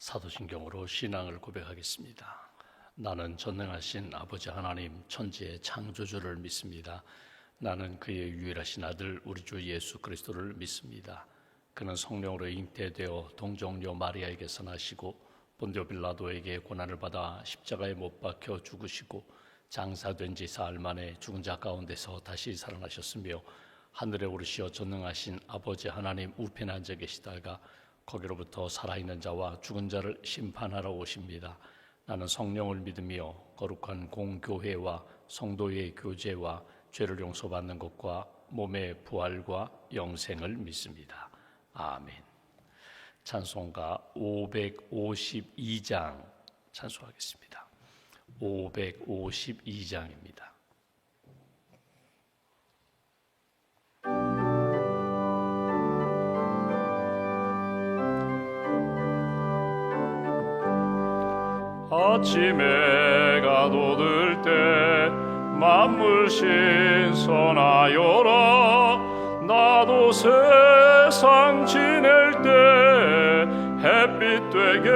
사도신경으로 신앙을 고백하겠습니다. 나는 전능하신 아버지 하나님 천지의 창조주를 믿습니다. 나는 그의 유일하신 아들 우리 주 예수 그리스도를 믿습니다. 그는 성령으로 잉태되어 동정녀 마리아에게서 나시고 본디오 빌라도에게 고난을 받아 십자가에 못 박혀 죽으시고 장사된 지 사흘 만에 죽은 자 가운데서 다시 살아나셨으며 하늘에 오르시어 전능하신 아버지 하나님 우편에 앉아 계시다가 거기로부터 살아있는 자와 죽은 자를 심판하러 오십니다. 나는 성령을 믿으며 거룩한 공교회와 성도의 교제와 죄를 용서받는 것과 몸의 부활과 영생을 믿습니다. 아멘. 찬송가 552장 찬송하겠습니다. 552장입니다. 아침에 해가 돋을 때 만물 신선하여라. 나도 세상 지낼 때 햇빛 되게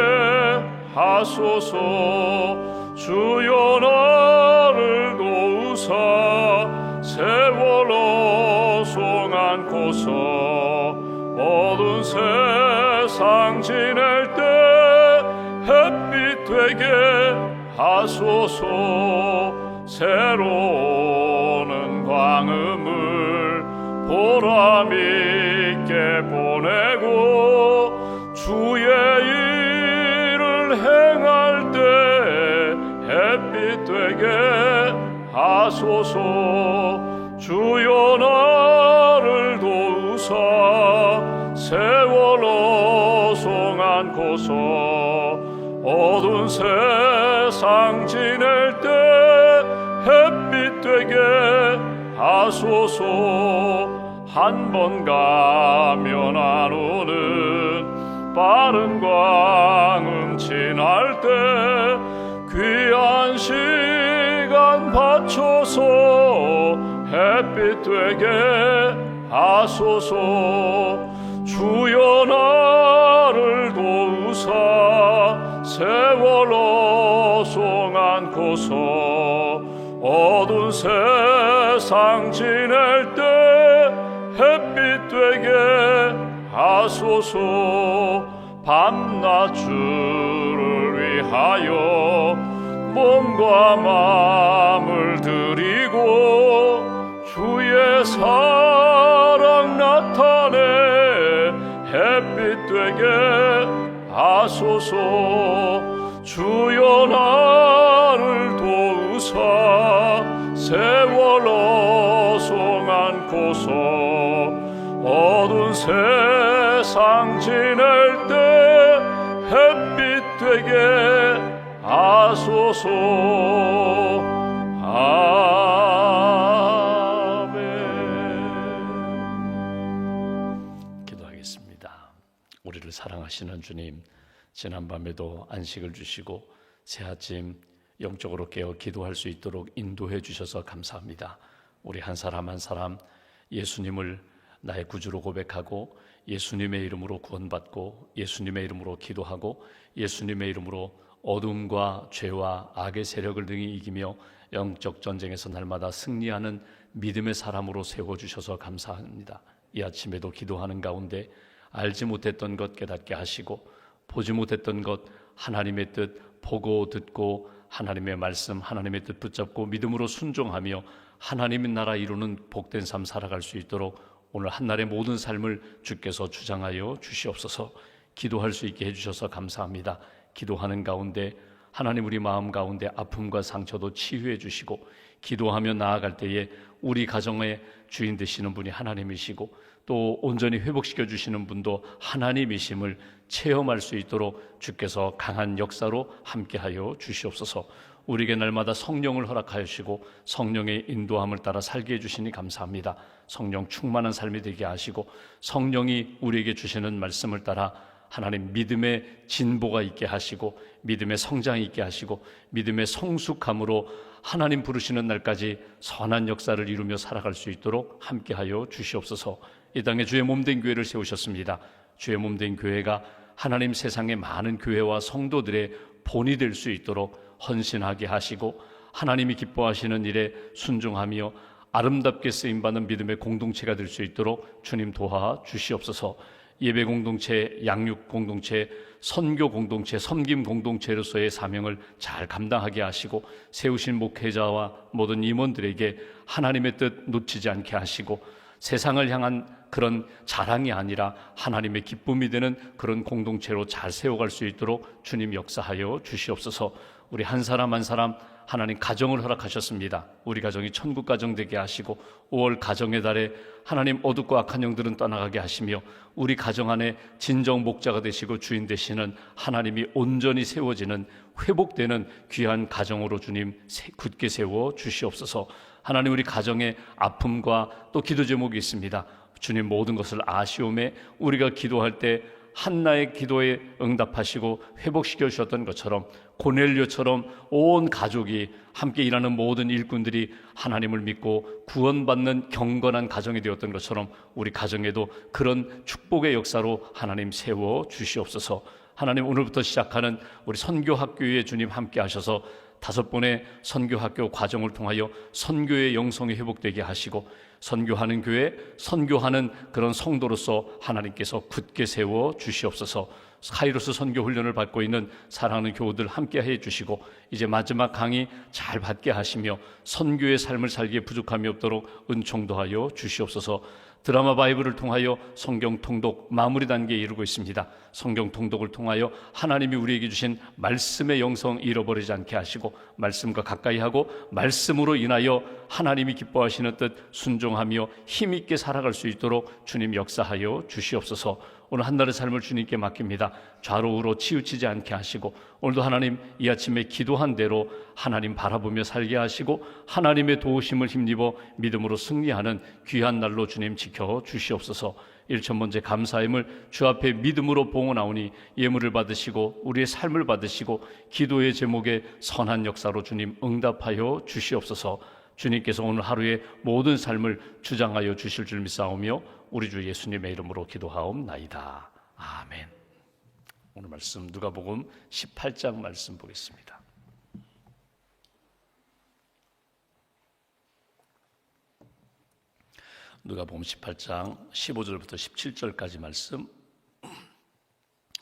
하소서. 주여 나를 도우사 세월호 송 안고서 어두운 세상 지낼 때 햇빛 되게 하소서. 새로오는 광음을 보람있게 보내고 주의 일을 행할 때 햇빛 되게 하소서. 주여 나를 도우사 세월호 송 안고서 어두운 세상 지낼 때 햇빛 되게 하소서. 한 번 가면 안 오는 빠른 광음 지날 때 귀한 시간 바쳐서 햇빛 되게 하소서. 주여 나를 도우사 세월호 송 안고서 어두운 세상 지낼 때 햇빛 되게 하소서. 밤낮 주를 위하여 몸과 마음을 드리고 주의 사랑 나타내 햇빛 되게 하소서. 주여 나를 도우사 세월호 송 안고서 어두운 세상 지낼 때 햇빛 되게 하소서. 아멘. 기도하겠습니다. 우리를 사랑하시는 주님, 지난밤에도 안식을 주시고 새 아침 영적으로 깨어 기도할 수 있도록 인도해 주셔서 감사합니다. 우리 한 사람 한 사람 예수님을 나의 구주로 고백하고 예수님의 이름으로 구원받고 예수님의 이름으로 기도하고 예수님의 이름으로 어둠과 죄와 악의 세력을 능히 이기며 영적 전쟁에서 날마다 승리하는 믿음의 사람으로 세워주셔서 감사합니다. 이 아침에도 기도하는 가운데 알지 못했던 것 깨닫게 하시고 보지 못했던 것 하나님의 뜻 보고 듣고 하나님의 말씀 하나님의 뜻 붙잡고 믿음으로 순종하며 하나님의 나라 이루는 복된 삶 살아갈 수 있도록 오늘 한날의 모든 삶을 주께서 주장하여 주시옵소서. 기도할 수 있게 해주셔서 감사합니다. 기도하는 가운데 하나님 우리 마음 가운데 아픔과 상처도 치유해 주시고 기도하며 나아갈 때에 우리 가정의 주인 되시는 분이 하나님이시고 또 온전히 회복시켜 주시는 분도 하나님이심을 체험할 수 있도록 주께서 강한 역사로 함께하여 주시옵소서. 우리에게 날마다 성령을 허락하여 주시고 성령의 인도함을 따라 살게 해주시니 감사합니다. 성령 충만한 삶이 되게 하시고 성령이 우리에게 주시는 말씀을 따라 하나님 믿음의 진보가 있게 하시고 믿음의 성장이 있게 하시고 믿음의 성숙함으로 하나님 부르시는 날까지 선한 역사를 이루며 살아갈 수 있도록 함께하여 주시옵소서. 이 땅에 주의 몸된 교회를 세우셨습니다. 주의 몸된 교회가 하나님 세상의 많은 교회와 성도들의 본이 될 수 있도록 헌신하게 하시고 하나님이 기뻐하시는 일에 순종하며 아름답게 쓰임받는 믿음의 공동체가 될 수 있도록 주님 도와 주시옵소서. 예배 공동체, 양육 공동체, 선교 공동체, 섬김 공동체로서의 사명을 잘 감당하게 하시고 세우신 목회자와 모든 임원들에게 하나님의 뜻 놓치지 않게 하시고 세상을 향한 그런 자랑이 아니라 하나님의 기쁨이 되는 그런 공동체로 잘 세워갈 수 있도록 주님 역사하여 주시옵소서. 우리 한 사람 한 사람 하나님 가정을 허락하셨습니다. 우리 가정이 천국 가정 되게 하시고 5월 가정의 달에 하나님 어둡고 악한 영들은 떠나가게 하시며 우리 가정 안에 진정 목자가 되시고 주인 되시는 하나님이 온전히 세워지는 회복되는 귀한 가정으로 주님 굳게 세워 주시옵소서. 하나님 우리 가정에 아픔과 또 기도 제목이 있습니다. 주님 모든 것을 아시오매 우리가 기도할 때 한나의 기도에 응답하시고 회복시켜 주셨던 것처럼 고넬료처럼 온 가족이 함께 일하는 모든 일꾼들이 하나님을 믿고 구원받는 경건한 가정이 되었던 것처럼 우리 가정에도 그런 축복의 역사로 하나님 세워 주시옵소서. 하나님 오늘부터 시작하는 우리 선교학교에 주님 함께 하셔서 5번의 선교학교 과정을 통하여 선교의 영성이 회복되게 하시고 선교하는 교회, 선교하는 그런 성도로서 하나님께서 굳게 세워 주시옵소서. 카이로스 선교 훈련을 받고 있는 사랑하는 교우들 함께 해 주시고 이제 마지막 강의 잘 받게 하시며 선교의 삶을 살기에 부족함이 없도록 은총 더하여 주시옵소서. 드라마 바이블을 통하여 성경 통독 마무리 단계에 이르고 있습니다. 성경 통독을 통하여 하나님이 우리에게 주신 말씀의 영성 잃어버리지 않게 하시고 말씀과 가까이 하고 말씀으로 인하여 하나님이 기뻐하시는 뜻 순종하며 힘있게 살아갈 수 있도록 주님 역사하여 주시옵소서. 오늘 한 달의 삶을 주님께 맡깁니다. 좌로 우로 치우치지 않게 하시고 오늘도 하나님 이 아침에 기도한 대로 하나님 바라보며 살게 하시고 하나님의 도우심을 힘입어 믿음으로 승리하는 귀한 날로 주님 지켜 주시옵소서. 1,000번째 감사임을 주 앞에 믿음으로 봉헌하오니 예물을 받으시고 우리의 삶을 받으시고 기도의 제목에 선한 역사로 주님 응답하여 주시옵소서. 주님께서 오늘 하루의 모든 삶을 주장하여 주실 줄 믿사오며 우리 주 예수님의 이름으로 기도하옵나이다. 아멘. 오늘 말씀 누가복음 18장 말씀 보겠습니다. 누가복음 18장 15절부터 17절까지 말씀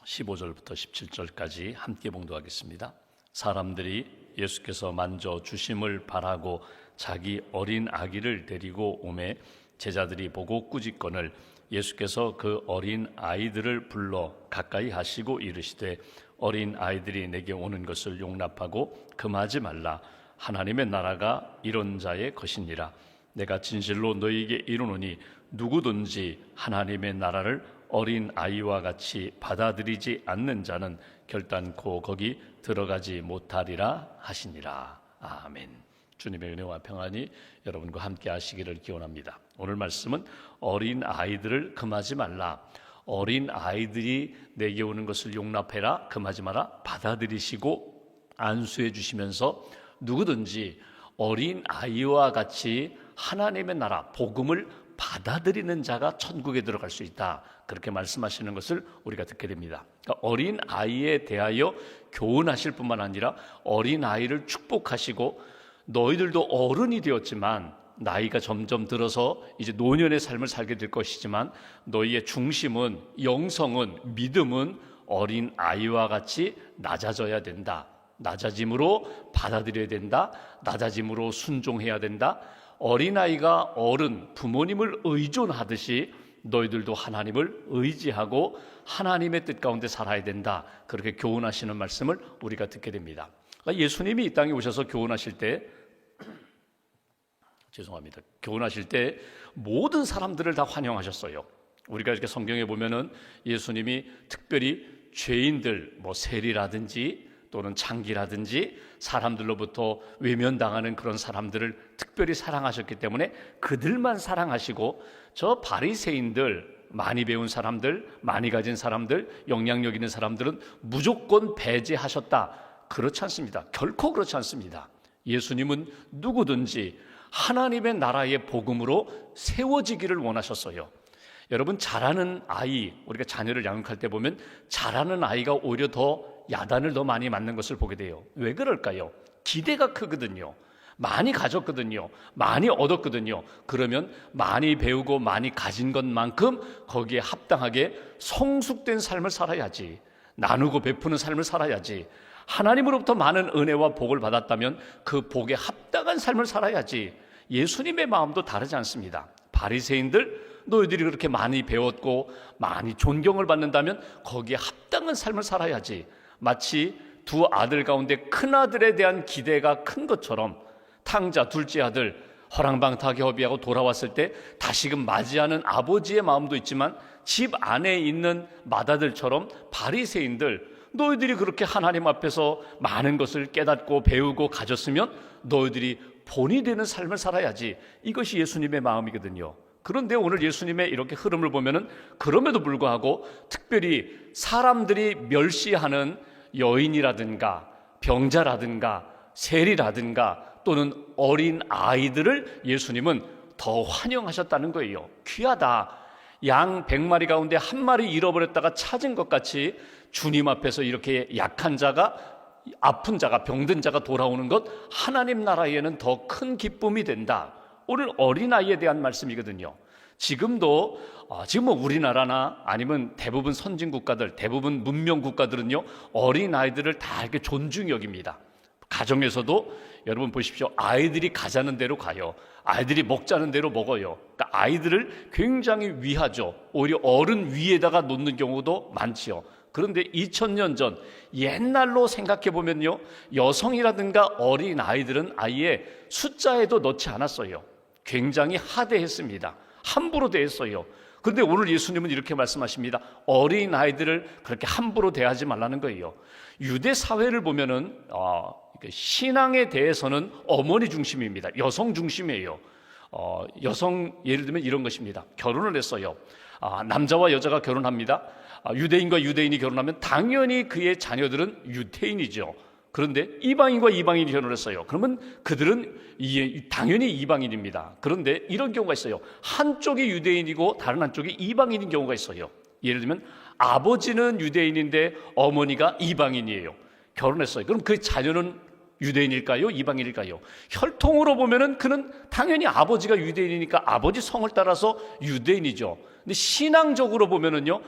15절부터 17절까지 함께 봉독하겠습니다. 사람들이 예수께서 만져 주심을 바라고 자기 어린 아기를 데리고 오매 제자들이 보고 꾸짖거늘 예수께서 그 어린 아이들을 불러 가까이 하시고 이르시되 어린 아이들이 내게 오는 것을 용납하고 금하지 말라. 하나님의 나라가 이런 자의 것이니라. 내가 진실로 너희에게 이르노니 누구든지 하나님의 나라를 어린 아이와 같이 받아들이지 않는 자는 결단코 거기 들어가지 못하리라 하시니라. 아멘. 주님의 은혜와 평안이 여러분과 함께 하시기를 기원합니다. 오늘 말씀은 어린 아이들을 금하지 말라. 어린 아이들이 내게 오는 것을 용납해라. 금하지 마라. 받아들이시고 안수해 주시면서 누구든지 어린 아이와 같이 하나님의 나라, 복음을 받아들이는 자가 천국에 들어갈 수 있다. 그렇게 말씀하시는 것을 우리가 듣게 됩니다. 그러니까 어린 아이에 대하여 교훈하실 뿐만 아니라 어린 아이를 축복하시고 너희들도 어른이 되었지만 나이가 점점 들어서 이제 노년의 삶을 살게 될 것이지만 너희의 중심은 영성은 믿음은 어린 아이와 같이 낮아져야 된다. 낮아짐으로 받아들여야 된다. 낮아짐으로 순종해야 된다. 어린아이가 어른 부모님을 의존하듯이 너희들도 하나님을 의지하고 하나님의 뜻 가운데 살아야 된다. 그렇게 교훈하시는 말씀을 우리가 듣게 됩니다. 그러니까 예수님이 이 땅에 오셔서 교훈하실 때 교훈하실 때 모든 사람들을 다 환영하셨어요. 우리가 이렇게 성경에 보면은 예수님이 특별히 죄인들, 세리라든지 또는 창기라든지 사람들로부터 외면당하는 그런 사람들을 특별히 사랑하셨기 때문에 그들만 사랑하시고 저 바리새인들, 많이 배운 사람들, 많이 가진 사람들, 영향력 있는 사람들은 무조건 배제하셨다. 그렇지 않습니다. 결코 그렇지 않습니다. 예수님은 누구든지 하나님의 나라의 복음으로 세워지기를 원하셨어요. 여러분, 자라는 아이, 우리가 자녀를 양육할 때 보면 자라는 아이가 오히려 더 야단을 더 많이 맞는 것을 보게 돼요. 왜 그럴까요? 기대가 크거든요. 많이 가졌거든요. 많이 얻었거든요. 그러면 많이 배우고 많이 가진 것만큼 거기에 합당하게 성숙된 삶을 살아야지, 나누고 베푸는 삶을 살아야지, 하나님으로부터 많은 은혜와 복을 받았다면 그 복에 합당한 삶을 살아야지. 예수님의 마음도 다르지 않습니다. 바리새인들, 너희들이 그렇게 많이 배웠고 많이 존경을 받는다면 거기에 합당한 삶을 살아야지. 마치 두 아들 가운데 큰 아들에 대한 기대가 큰 것처럼 탕자 둘째 아들 허랑방탕하게 허비하고 돌아왔을 때 다시금 맞이하는 아버지의 마음도 있지만 집 안에 있는 맏아들처럼 바리새인들, 너희들이 그렇게 하나님 앞에서 많은 것을 깨닫고 배우고 가졌으면 너희들이 본이 되는 삶을 살아야지. 이것이 예수님의 마음이거든요. 그런데 오늘 예수님의 이렇게 흐름을 보면은 그럼에도 불구하고 특별히 사람들이 멸시하는 여인이라든가 병자라든가 세리라든가 또는 어린 아이들을 예수님은 더 환영하셨다는 거예요. 귀하다. 양 100마리 가운데 한 마리 잃어버렸다가 찾은 것 같이 주님 앞에서 이렇게 약한 자가, 아픈 자가, 병든 자가 돌아오는 것, 하나님 나라에는 더 큰 기쁨이 된다. 오늘 어린아이에 대한 말씀이거든요. 지금도 지금 우리나라나 아니면 대부분 선진국가들, 대부분 문명국가들은요, 어린아이들을 다 이렇게 존중히 여깁니다. 가정에서도 여러분 보십시오. 아이들이 가자는 대로 가요. 아이들이 먹자는 대로 먹어요. 그러니까 아이들을 굉장히 위하죠. 오히려 어른 위에다가 놓는 경우도 많지요. 그런데 2000년 전 옛날로 생각해 보면요, 여성이라든가 어린 아이들은 아예 숫자에도 넣지 않았어요. 굉장히 하대했습니다. 함부로 대했어요. 그런데 오늘 예수님은 이렇게 말씀하십니다. 어린 아이들을 그렇게 함부로 대하지 말라는 거예요. 유대 사회를 보면은 신앙에 대해서는 어머니 중심입니다. 여성 중심이에요. 여성, 예를 들면 이런 것입니다. 결혼을 했어요. 남자와 여자가 결혼합니다. 유대인과 유대인이 결혼하면 당연히 그의 자녀들은 유대인이죠. 그런데 이방인과 이방인이 결혼을 했어요. 그러면 그들은 당연히 이방인입니다. 그런데 이런 경우가 있어요. 한쪽이 유대인이고 다른 한쪽이 이방인인 경우가 있어요. 예를 들면 아버지는 유대인인데 어머니가 이방인이에요. 결혼했어요. 그럼 그 자녀는 유대인일까요? 이방인일까요? 혈통으로 보면은 그는 당연히 아버지가 유대인이니까 아버지 성을 따라서 유대인이죠. 근데 신앙적으로 보면은요,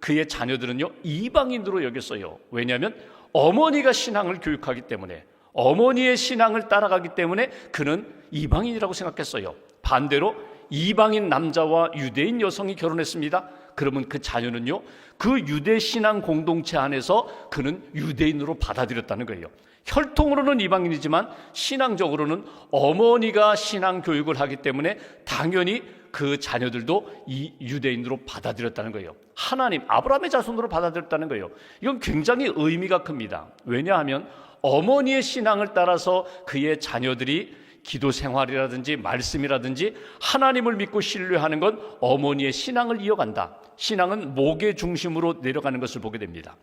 그의 자녀들은요, 이방인으로 여겼어요. 왜냐하면 어머니가 신앙을 교육하기 때문에, 어머니의 신앙을 따라가기 때문에 그는 이방인이라고 생각했어요. 반대로 이방인 남자와 유대인 여성이 결혼했습니다. 그러면 그 자녀는요, 그 유대 신앙 공동체 안에서 그는 유대인으로 받아들였다는 거예요. 혈통으로는 이방인이지만 신앙적으로는 어머니가 신앙 교육을 하기 때문에 당연히 그 자녀들도 이 유대인으로 받아들였다는 거예요. 하나님, 아브라함의 자손으로 받아들였다는 거예요. 이건 굉장히 의미가 큽니다. 왜냐하면 어머니의 신앙을 따라서 그의 자녀들이 기도 생활이라든지 말씀이라든지 하나님을 믿고 신뢰하는 건 어머니의 신앙을 이어간다. 신앙은 목의 중심으로 내려가는 것을 보게 됩니다.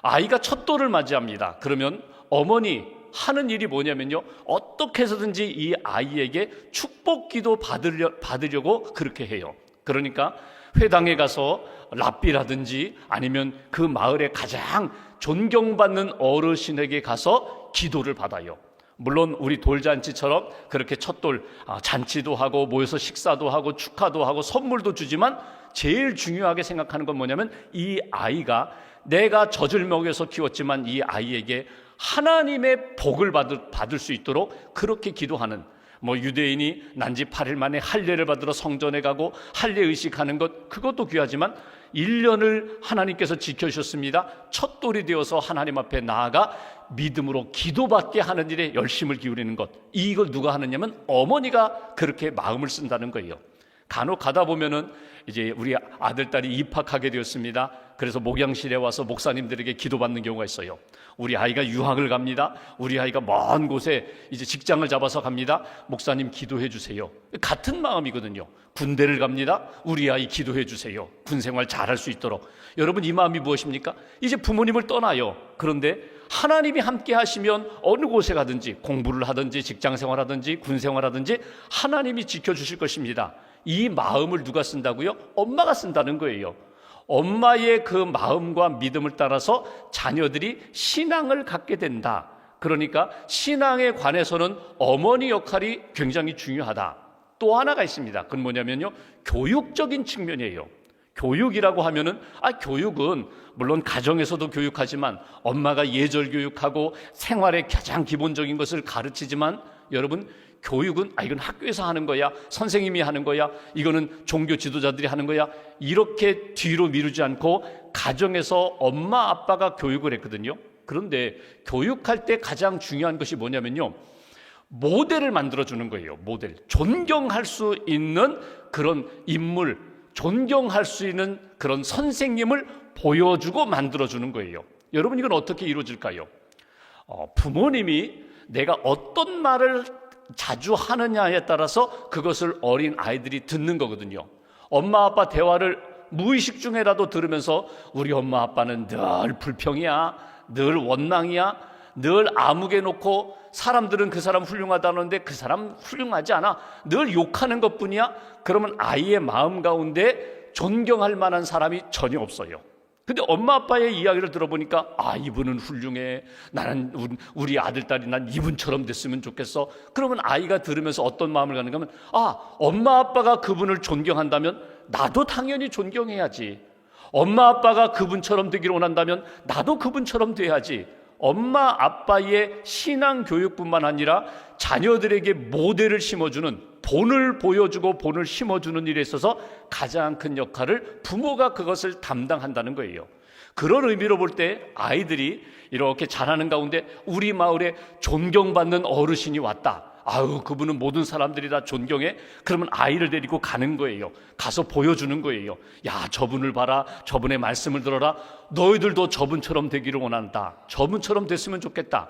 아이가 첫 돌을 맞이합니다. 그러면 어머니 하는 일이 뭐냐면요, 어떻게 해서든지 이 아이에게 축복 기도 받으려고 그렇게 해요. 그러니까 회당에 가서 랍비라든지 아니면 그 마을의 가장 존경받는 어르신에게 가서 기도를 받아요. 물론 우리 돌잔치처럼 그렇게 첫돌 잔치도 하고 모여서 식사도 하고 축하도 하고 선물도 주지만 제일 중요하게 생각하는 건 뭐냐면 이 아이가 내가 젖을 먹여서 키웠지만 이 아이에게 하나님의 복을 받을 수 있도록 그렇게 기도하는, 유대인이 난지 8일 만에 할례를 받으러 성전에 가고 할례 의식하는 것, 그것도 귀하지만 1년을 하나님께서 지켜주셨습니다. 첫 돌이 되어서 하나님 앞에 나아가 믿음으로 기도받게 하는 일에 열심을 기울이는 것, 이걸 누가 하느냐면 어머니가 그렇게 마음을 쓴다는 거예요. 간혹 가다 보면은 이제 우리 아들, 딸이 입학하게 되었습니다. 그래서 목양실에 와서 목사님들에게 기도받는 경우가 있어요. 우리 아이가 유학을 갑니다. 우리 아이가 먼 곳에 이제 직장을 잡아서 갑니다. 목사님 기도해 주세요. 같은 마음이거든요. 군대를 갑니다. 우리 아이 기도해 주세요. 군생활 잘할 수 있도록. 여러분, 이 마음이 무엇입니까? 이제 부모님을 떠나요. 그런데 하나님이 함께 하시면 어느 곳에 가든지 공부를 하든지 직장생활 하든지 군생활 하든지 하나님이 지켜주실 것입니다. 이 마음을 누가 쓴다고요? 엄마가 쓴다는 거예요. 엄마의 그 마음과 믿음을 따라서 자녀들이 신앙을 갖게 된다. 그러니까 신앙에 관해서는 어머니 역할이 굉장히 중요하다. 또 하나가 있습니다. 그건 뭐냐면요, 교육적인 측면이에요. 교육이라고 하면은 교육은 물론 가정에서도 교육하지만 엄마가 예절 교육하고 생활의 가장 기본적인 것을 가르치지만, 여러분, 교육은 이건 학교에서 하는 거야, 선생님이 하는 거야, 이거는 종교 지도자들이 하는 거야, 이렇게 뒤로 미루지 않고 가정에서 엄마 아빠가 교육을 했거든요. 그런데 교육할 때 가장 중요한 것이 뭐냐면요, 모델을 만들어주는 거예요. 모델. 존경할 수 있는 그런 인물, 존경할 수 있는 그런 선생님을 보여주고 만들어주는 거예요. 여러분, 이건 어떻게 이루어질까요? 부모님이 내가 어떤 말을 자주 하느냐에 따라서 그것을 어린 아이들이 듣는 거거든요. 엄마 아빠 대화를 무의식 중에라도 들으면서 우리 엄마 아빠는 늘 불평이야, 늘 원망이야, 늘 아무개 놓고 사람들은 그 사람 훌륭하다는데 그 사람 훌륭하지 않아, 늘 욕하는 것뿐이야. 그러면 아이의 마음 가운데 존경할 만한 사람이 전혀 없어요. 근데 엄마 아빠의 이야기를 들어보니까 이분은 훌륭해, 나는 우리 아들딸이 난 이분처럼 됐으면 좋겠어. 그러면 아이가 들으면서 어떤 마음을 갖는가 하면 엄마 아빠가 그분을 존경한다면 나도 당연히 존경해야지. 엄마 아빠가 그분처럼 되기를 원한다면 나도 그분처럼 돼야지. 엄마 아빠의 신앙 교육뿐만 아니라 자녀들에게 모델을 심어주는, 본을 보여주고 본을 심어주는 일에 있어서 가장 큰 역할을 부모가 그것을 담당한다는 거예요. 그런 의미로 볼 때 아이들이 이렇게 자라는 가운데 우리 마을에 존경받는 어르신이 왔다, 그분은 모든 사람들이 다 존경해. 그러면 아이를 데리고 가는 거예요. 가서 보여주는 거예요. 야, 저분을 봐라, 저분의 말씀을 들어라, 너희들도 저분처럼 되기를 원한다, 저분처럼 됐으면 좋겠다.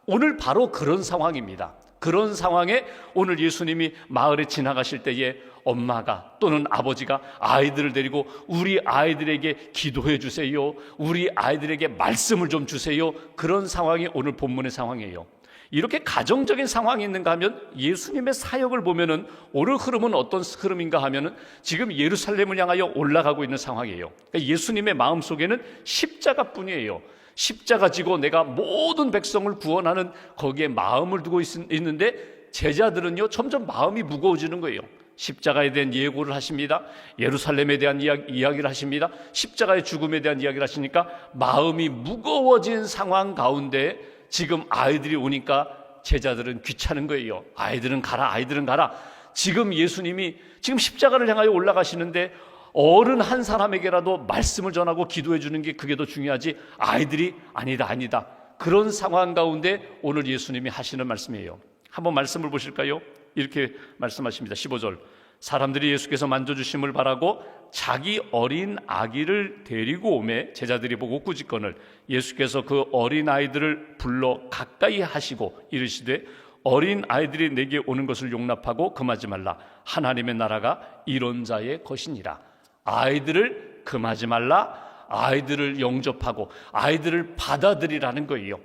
오늘 바로 그런 상황입니다. 그런 상황에 오늘 예수님이 마을에 지나가실 때에 엄마가 또는 아버지가 아이들을 데리고 우리 아이들에게 기도해 주세요, 우리 아이들에게 말씀을 좀 주세요, 그런 상황이 오늘 본문의 상황이에요. 이렇게 가정적인 상황이 있는가 하면 예수님의 사역을 보면은 오늘 흐름은 어떤 흐름인가 하면은 지금 예루살렘을 향하여 올라가고 있는 상황이에요. 그러니까 예수님의 마음속에는 십자가뿐이에요. 십자가 지고 내가 모든 백성을 구원하는 거기에 마음을 두고 있는데 제자들은요 점점 마음이 무거워지는 거예요. 십자가에 대한 예고를 하십니다. 예루살렘에 대한 이야기를 하십니다. 십자가의 죽음에 대한 이야기를 하시니까 마음이 무거워진 상황 가운데 지금 아이들이 오니까 제자들은 귀찮은 거예요. 아이들은 가라. 지금 예수님이 지금 십자가를 향하여 올라가시는데 어른 한 사람에게라도 말씀을 전하고 기도해 주는 게 그게 더 중요하지, 아이들이 아니다. 그런 상황 가운데 오늘 예수님이 하시는 말씀이에요. 한번 말씀을 보실까요? 이렇게 말씀하십니다. 15절. 사람들이 예수께서 만져주심을 바라고 자기 어린 아기를 데리고 오매 제자들이 보고 꾸짖거늘 예수께서 그 어린 아이들을 불러 가까이 하시고 이르시되 어린 아이들이 내게 오는 것을 용납하고 금하지 말라. 하나님의 나라가 이런 자의 것이니라. 아이들을 금하지 말라. 아이들을 영접하고 아이들을 받아들이라는 거예요.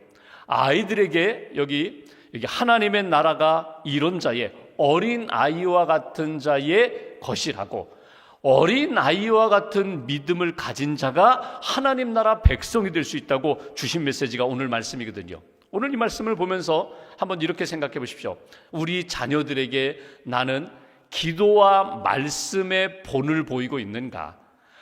아이들에게 여기 하나님의 나라가 이런 자의, 어린 아이와 같은 자의 것이라고, 어린 아이와 같은 믿음을 가진 자가 하나님 나라 백성이 될 수 있다고 주신 메시지가 오늘 말씀이거든요. 오늘 이 말씀을 보면서 한번 이렇게 생각해 보십시오. 우리 자녀들에게 나는 기도와 말씀의 본을 보이고 있는가?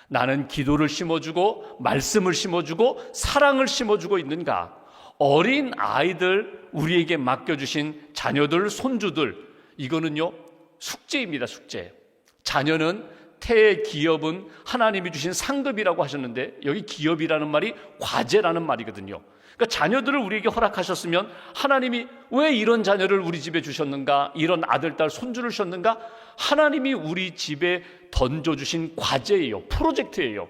나는 기도를 심어주고 말씀을 심어주고 사랑을 심어주고 있는가? 어린 아이들, 우리에게 맡겨주신 자녀들, 손주들, 이거는요 숙제입니다. 숙제. 자녀는 태의 기업은 하나님이 주신 상급이라고 하셨는데 여기 기업이라는 말이 과제라는 말이거든요. 그러니까 자녀들을 우리에게 허락하셨으면 하나님이 왜 이런 자녀를 우리 집에 주셨는가, 이런 아들, 딸, 손주를 주셨는가? 하나님이 우리 집에 던져주신 과제예요. 프로젝트예요.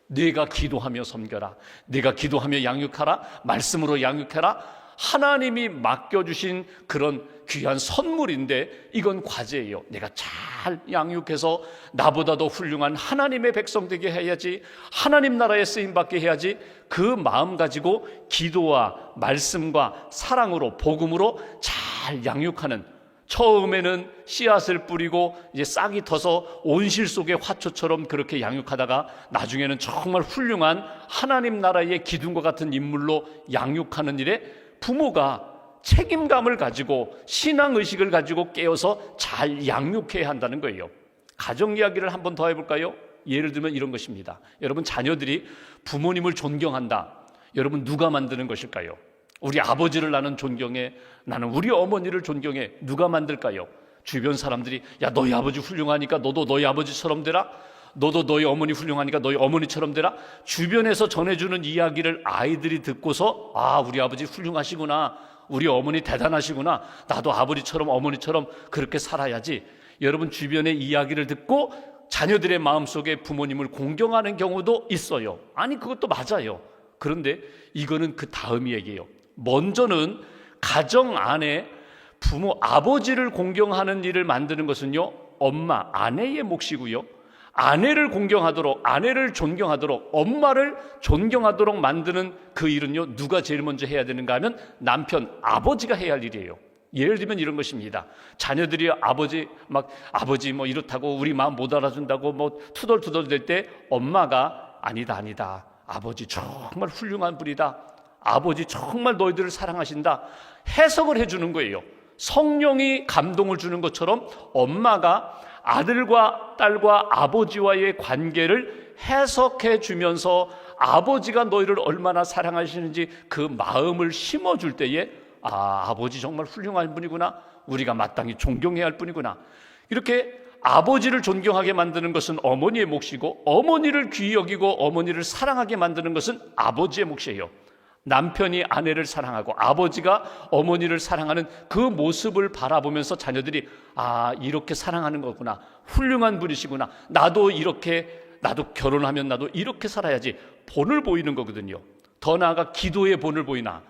네가 기도하며 섬겨라, 네가 기도하며 양육하라, 말씀으로 양육해라. 하나님이 맡겨주신 그런 귀한 선물인데 이건 과제예요. 내가 잘 양육해서 나보다 더 훌륭한 하나님의 백성 되게 해야지, 하나님 나라에 쓰임받게 해야지. 그 마음 가지고 기도와 말씀과 사랑으로 복음으로 잘 양육하는, 처음에는 씨앗을 뿌리고 이제 싹이 터서 온실 속의 화초처럼 그렇게 양육하다가 나중에는 정말 훌륭한 하나님 나라의 기둥과 같은 인물로 양육하는 일에 부모가 책임감을 가지고 신앙의식을 가지고 깨어서 잘 양육해야 한다는 거예요. 가정 이야기를 한 번 더 해볼까요? 예를 들면 이런 것입니다. 여러분, 자녀들이 부모님을 존경한다. 여러분, 누가 만드는 것일까요? 우리 아버지를 나는 존경해, 나는 우리 어머니를 존경해. 누가 만들까요? 주변 사람들이 야, 너희 아버지 훌륭하니까 너도 너희 아버지처럼 되라. 너도 너희 어머니 훌륭하니까 너희 어머니처럼 되라. 주변에서 전해주는 이야기를 아이들이 듣고서 아, 우리 아버지 훌륭하시구나, 우리 어머니 대단하시구나, 나도 아버지처럼 어머니처럼 그렇게 살아야지. 여러분, 주변의 이야기를 듣고 자녀들의 마음속에 부모님을 공경하는 경우도 있어요. 아니, 그것도 맞아요. 그런데 이거는 그 다음 얘기예요. 먼저는 가정 안에 부모, 아버지를 공경하는 일을 만드는 것은요, 엄마, 아내의 몫이고요, 아내를 공경하도록, 아내를 존경하도록, 엄마를 존경하도록 만드는 그 일은요, 누가 제일 먼저 해야 되는가 하면 남편, 아버지가 해야 할 일이에요. 예를 들면 이런 것입니다. 자녀들이 아버지 뭐 이렇다고 우리 마음 못 알아준다고 뭐 투덜투덜 될 때 엄마가 아니다, 아버지 정말 훌륭한 분이다, 아버지 정말 너희들을 사랑하신다 해석을 해주는 거예요. 성령이 감동을 주는 것처럼 엄마가 아들과 딸과 아버지와의 관계를 해석해 주면서 아버지가 너희를 얼마나 사랑하시는지 그 마음을 심어줄 때에 아, 아버지 정말 훌륭한 분이구나, 우리가 마땅히 존경해야 할 분이구나. 이렇게 아버지를 존경하게 만드는 것은 어머니의 몫이고, 어머니를 귀히 여기고 어머니를 사랑하게 만드는 것은 아버지의 몫이에요. 남편이 아내를 사랑하고 아버지가 어머니를 사랑하는 그 모습을 바라보면서 자녀들이 아, 이렇게 사랑하는 거구나, 훌륭한 분이시구나, 나도 결혼하면 나도 이렇게 살아야지, 본을 보이는 거거든요. 더 나아가 기도의 본을 보이나,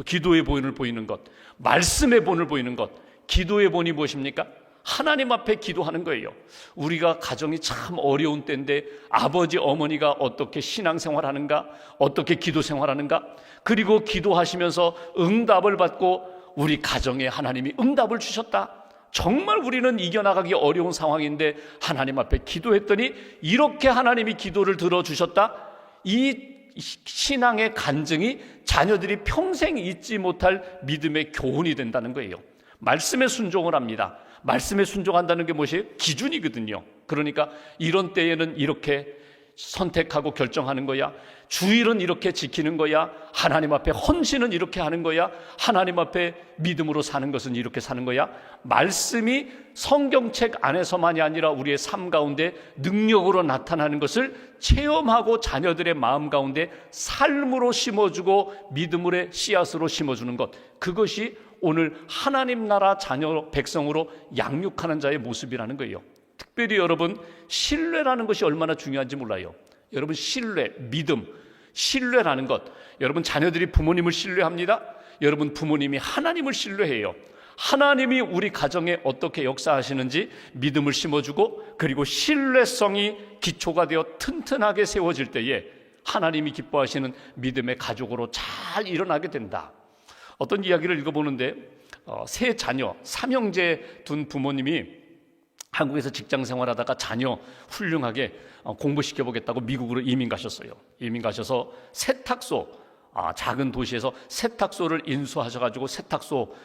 기도의 본을 보이는 것, 말씀의 본을 보이는 것. 기도의 본이 무엇입니까? 하나님 앞에 기도하는 거예요. 우리가 가정이 참 어려운 때인데 아버지 어머니가 어떻게 신앙생활하는가, 어떻게 기도생활하는가, 그리고 기도하시면서 응답을 받고 우리 가정에 하나님이 응답을 주셨다, 정말 우리는 이겨나가기 어려운 상황인데 하나님 앞에 기도했더니 이렇게 하나님이 기도를 들어주셨다, 이 신앙의 간증이 자녀들이 평생 잊지 못할 믿음의 교훈이 된다는 거예요. 말씀에 순종을 합니다. 말씀에 순종한다는 게 무엇이에요? 기준이거든요. 그러니까 이런 때에는 이렇게 선택하고 결정하는 거야, 주일은 이렇게 지키는 거야, 하나님 앞에 헌신은 이렇게 하는 거야, 하나님 앞에 믿음으로 사는 것은 이렇게 사는 거야. 말씀이 성경책 안에서만이 아니라 우리의 삶 가운데 능력으로 나타나는 것을 체험하고 자녀들의 마음 가운데 삶으로 심어주고 믿음의 씨앗으로 심어주는 것, 그것이 오늘 하나님 나라 자녀 백성으로 양육하는 자의 모습이라는 거예요. 특별히 여러분, 신뢰라는 것이 얼마나 중요한지 몰라요. 여러분, 신뢰, 믿음, 신뢰라는 것, 여러분 자녀들이 부모님을 신뢰합니다. 여러분 부모님이 하나님을 신뢰해요. 하나님이 우리 가정에 어떻게 역사하시는지 믿음을 심어주고, 그리고 신뢰성이 기초가 되어 튼튼하게 세워질 때에 하나님이 기뻐하시는 믿음의 가족으로 잘 일어나게 된다. 어떤 이야기를 읽어보는데 세 자녀, 삼형제 둔 부모님이 한국에서 직장 생활하다가 자녀 훌륭하게 공부시켜보겠다고 미국으로 이민 가셨어요. 이민 가셔서 세탁소, 작은 도시에서 세탁소를 인수하셔가지고 세탁소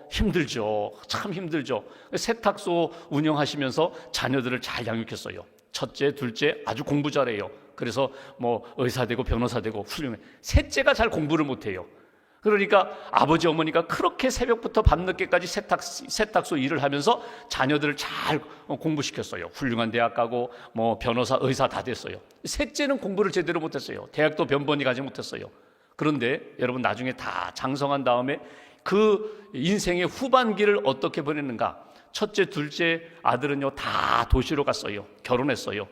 힘들죠. 참 힘들죠. 세탁소 운영하시면서 자녀들을 잘 양육했어요. 첫째, 둘째 아주 공부 잘해요. 그래서 의사 되고 변호사 되고 훌륭해. 셋째가 잘 공부를 못해요. 그러니까 아버지 어머니가 그렇게 새벽부터 밤늦게까지 세탁소 일을 하면서 자녀들을 잘 공부시켰어요. 훌륭한 대학 가고 변호사, 의사 다 됐어요. 셋째는 공부를 제대로 못했어요. 대학도 변번이 가지 못했어요. 그런데 여러분, 나중에 다 장성한 다음에 그 인생의 후반기를 어떻게 보냈는가? 첫째, 둘째 아들은요 다 도시로 갔어요. 결혼했어요.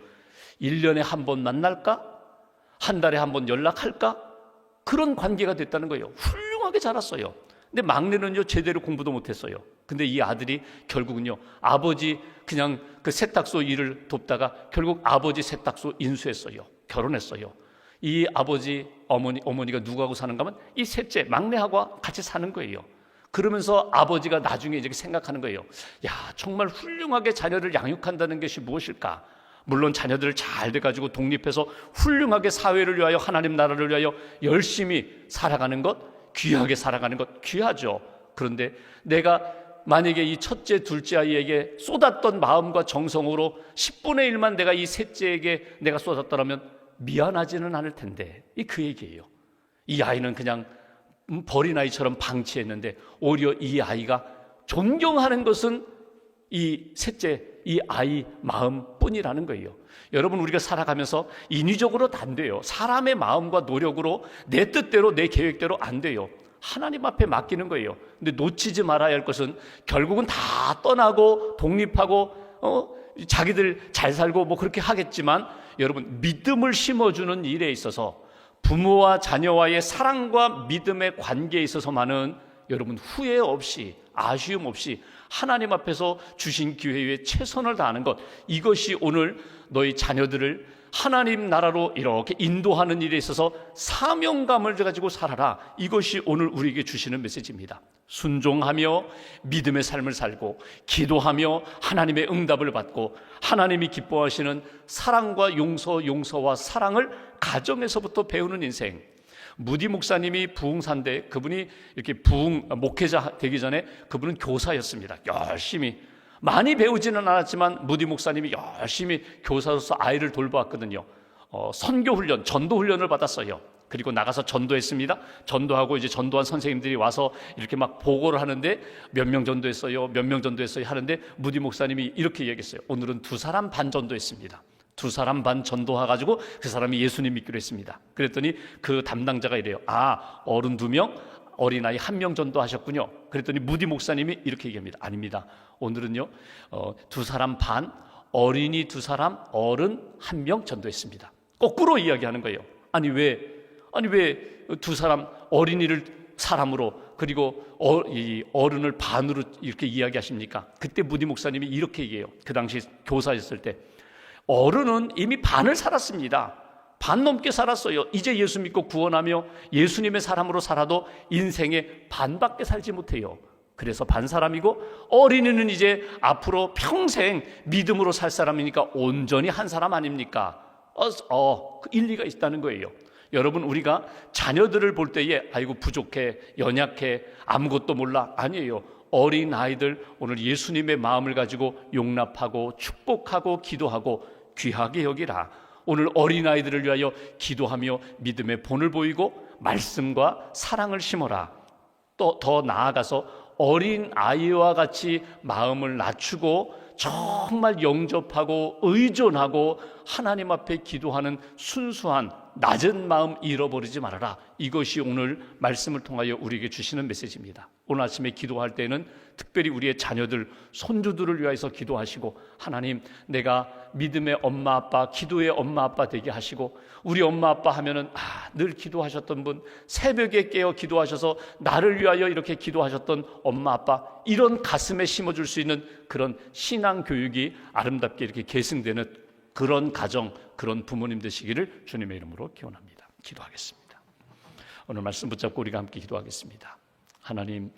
1년에 한 번 만날까? 한 달에 한 번 연락할까? 그런 관계가 됐다는 거예요. 훌륭하게 자랐어요. 근데 막내는요 제대로 공부도 못했어요. 근데 이 아들이 결국은요 아버지 그냥 그 세탁소 일을 돕다가 결국 아버지 세탁소 인수했어요. 결혼했어요. 이 아버지 어머니가 누구하고 사는가 하면 이 셋째 막내하고 같이 사는 거예요. 그러면서 아버지가 나중에 이제 생각하는 거예요. 야, 정말 훌륭하게 자녀를 양육한다는 것이 무엇일까? 물론 자녀들 잘 돼가지고 독립해서 훌륭하게 사회를 위하여 하나님 나라를 위하여 열심히 살아가는 것, 귀하게 살아가는 것 귀하죠. 그런데 내가 만약에 이 첫째, 둘째 아이에게 쏟았던 마음과 정성으로 10분의 1만 내가 이 셋째에게 내가 쏟았더라면 미안하지는 않을 텐데, 이 그 얘기예요. 이 아이는 그냥 버린아이처럼 방치했는데 오히려 이 아이가 존경하는 것은 이 셋째, 이 아이 마음뿐이라는 거예요. 여러분, 우리가 살아가면서 인위적으로 안 돼요. 사람의 마음과 노력으로 내 뜻대로 내 계획대로 안 돼요. 하나님 앞에 맡기는 거예요. 근데 놓치지 말아야 할 것은 결국은 다 떠나고 독립하고 자기들 잘 살고 뭐 그렇게 하겠지만, 여러분, 믿음을 심어주는 일에 있어서 부모와 자녀와의 사랑과 믿음의 관계에 있어서만은 여러분 후회 없이 아쉬움 없이 하나님 앞에서 주신 기회에 최선을 다하는 것, 이것이 오늘 너희 자녀들을 하나님 나라로 이렇게 인도하는 일에 있어서 사명감을 가지고 살아라. 이것이 오늘 우리에게 주시는 메시지입니다. 순종하며 믿음의 삶을 살고 기도하며 하나님의 응답을 받고 하나님이 기뻐하시는 사랑과 용서와 사랑을 가정에서부터 배우는 인생. 무디 목사님이 부흥사인데 그분이 이렇게 목회자 되기 전에 그분은 교사였습니다. 열심히 많이 배우지는 않았지만 무디 목사님이 열심히 교사로서 아이를 돌보았거든요. 선교훈련, 전도훈련을 받았어요. 그리고 나가서 전도했습니다. 전도하고 이제 전도한 선생님들이 와서 이렇게 막 보고를 하는데 몇 명 전도했어요, 몇 명 전도했어요 하는데 무디 목사님이 이렇게 얘기했어요. 오늘은 2사람 반 전도했습니다. 2사람 반 전도해가지고 그 사람이 예수님 믿기로 했습니다. 그랬더니 그 담당자가 이래요. 어른 2명, 어린아이 1명 전도하셨군요. 그랬더니 무디 목사님이 이렇게 얘기합니다. 아닙니다. 오늘은요 2사람 반, 어린이 2사람, 어른 1명 전도했습니다. 거꾸로 이야기하는 거예요. 아니 왜 2사람 어린이를 사람으로 그리고 어른을 반으로 이렇게 이야기하십니까? 그때 무디 목사님이 이렇게 얘기해요. 그 당시 교사였을 때 어른은 이미 반을 살았습니다. 반 넘게 살았어요. 이제 예수 믿고 구원하며 예수님의 사람으로 살아도 인생의 반밖에 살지 못해요. 그래서 반사람이고, 어린이는 이제 앞으로 평생 믿음으로 살 사람이니까 온전히 한 사람 아닙니까? 일리가 있다는 거예요. 여러분, 우리가 자녀들을 볼 때에 아이고 부족해, 연약해, 아무것도 몰라, 아니에요. 어린 아이들 오늘 예수님의 마음을 가지고 용납하고 축복하고 기도하고 귀하게 여기라. 오늘 어린아이들을 위하여 기도하며 믿음의 본을 보이고 말씀과 사랑을 심어라. 또 더 나아가서 어린아이와 같이 마음을 낮추고 정말 영접하고 의존하고 하나님 앞에 기도하는 순수한 낮은 마음 잃어버리지 말아라. 이것이 오늘 말씀을 통하여 우리에게 주시는 메시지입니다. 오늘 아침에 기도할 때는 특별히 우리의 자녀들, 손주들을 위해서 기도하시고, 하나님, 내가 믿음의 엄마 아빠, 기도의 엄마 아빠 되게 하시고, 우리 엄마 아빠 하면은 늘 기도하셨던 분, 새벽에 깨어 기도하셔서 나를 위하여 이렇게 기도하셨던 엄마 아빠, 이런 가슴에 심어줄 수 있는 그런 신앙 교육이 아름답게 이렇게 계승되는 그런 가정, 그런 부모님 되시기를 주님의 이름으로 기원합니다. 기도하겠습니다. 오늘 말씀 붙잡고 우리가 함께 기도하겠습니다. 하나님,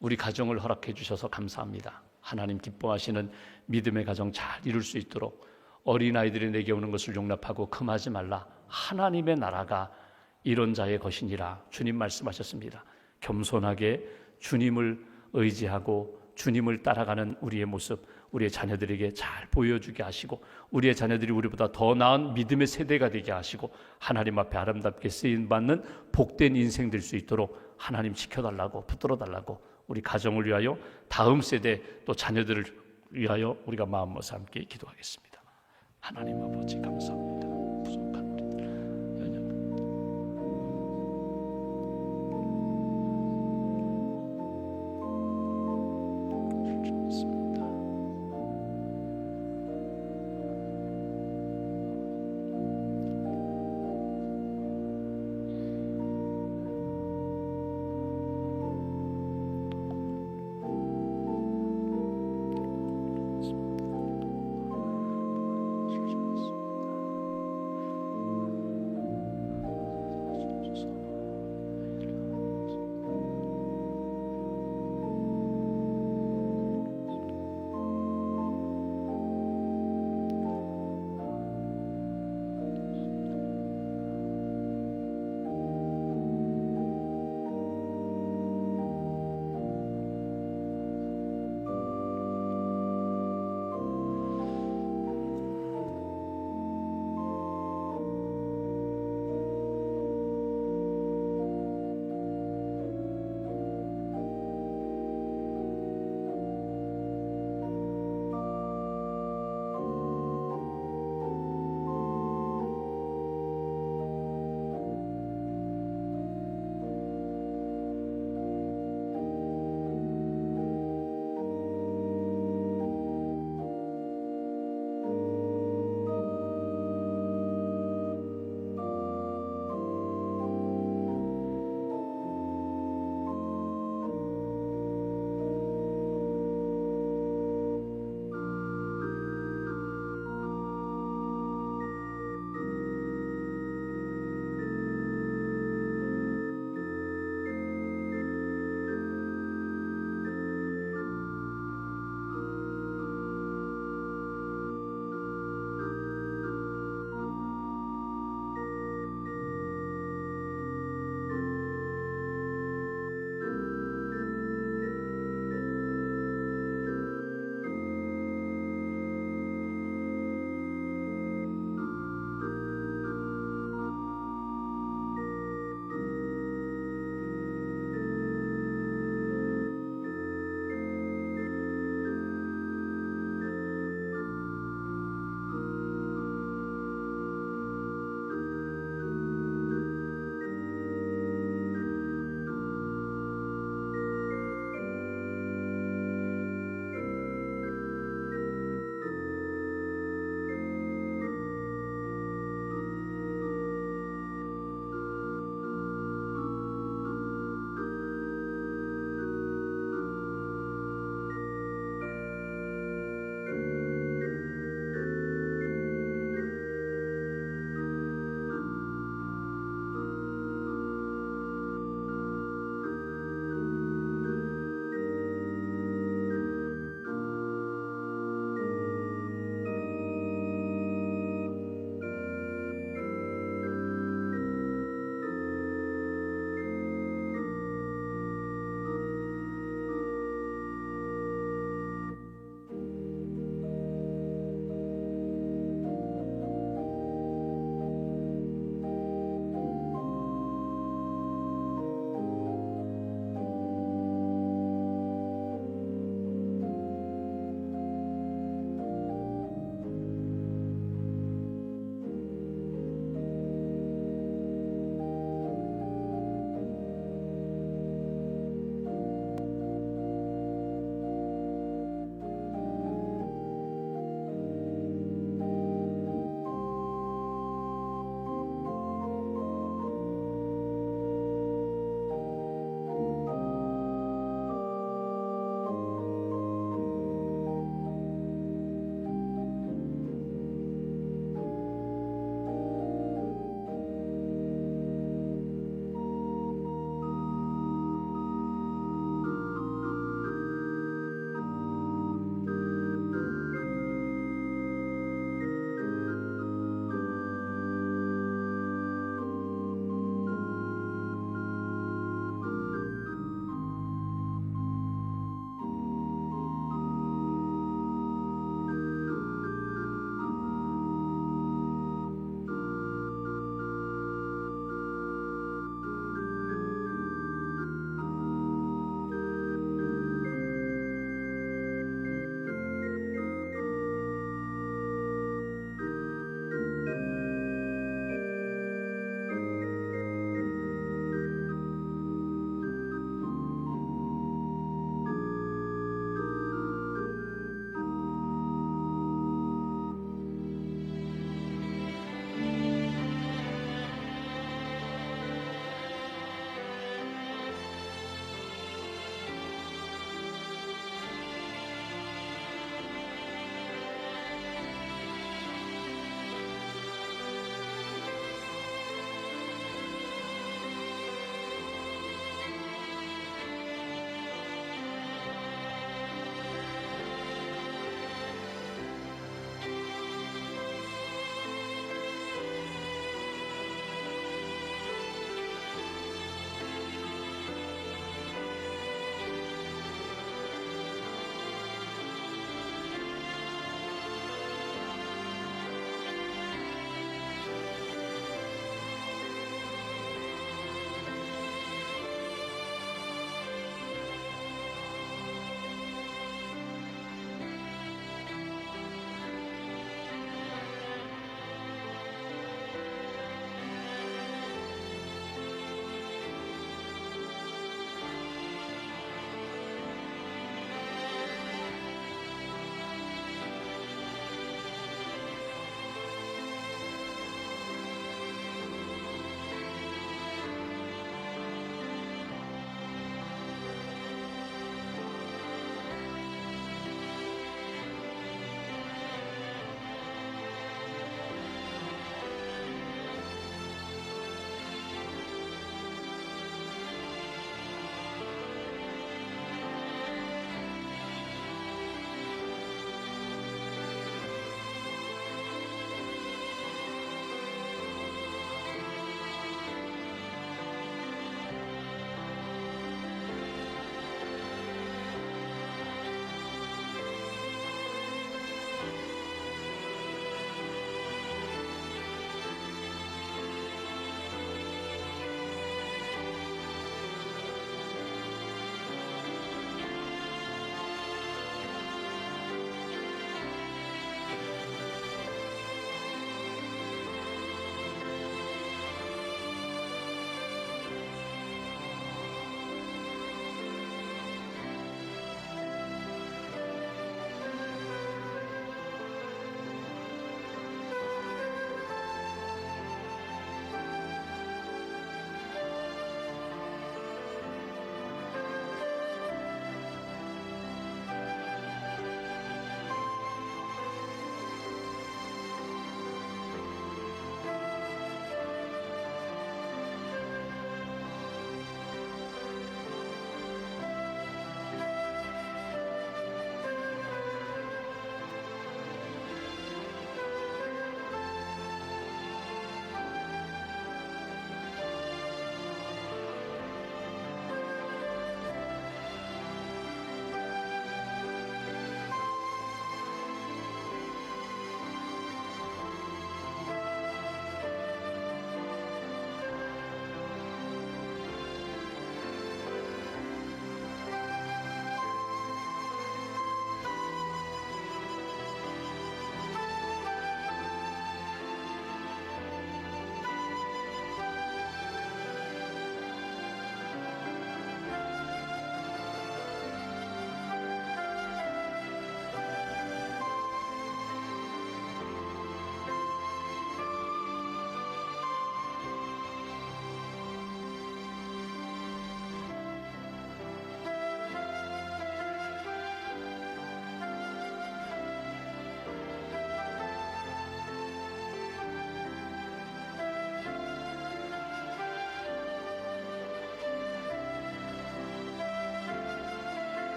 우리 가정을 허락해 주셔서 감사합니다. 하나님 기뻐하시는 믿음의 가정 잘 이룰 수 있도록 어린아이들이 내게 오는 것을 용납하고 금하지 말라. 하나님의 나라가 이런 자의 것이니라. 주님 말씀하셨습니다. 겸손하게 주님을 의지하고 주님을 따라가는 우리의 모습, 우리의 자녀들에게 잘 보여주게 하시고, 우리의 자녀들이 우리보다 더 나은 믿음의 세대가 되게 하시고, 하나님 앞에 아름답게 쓰임받는 복된 인생 될 수 있도록 하나님 지켜달라고, 붙들어달라고, 우리 가정을 위하여, 다음 세대 또 자녀들을 위하여 우리가 마음 모아서 함께 기도하겠습니다. 하나님 아버지 감사합니다.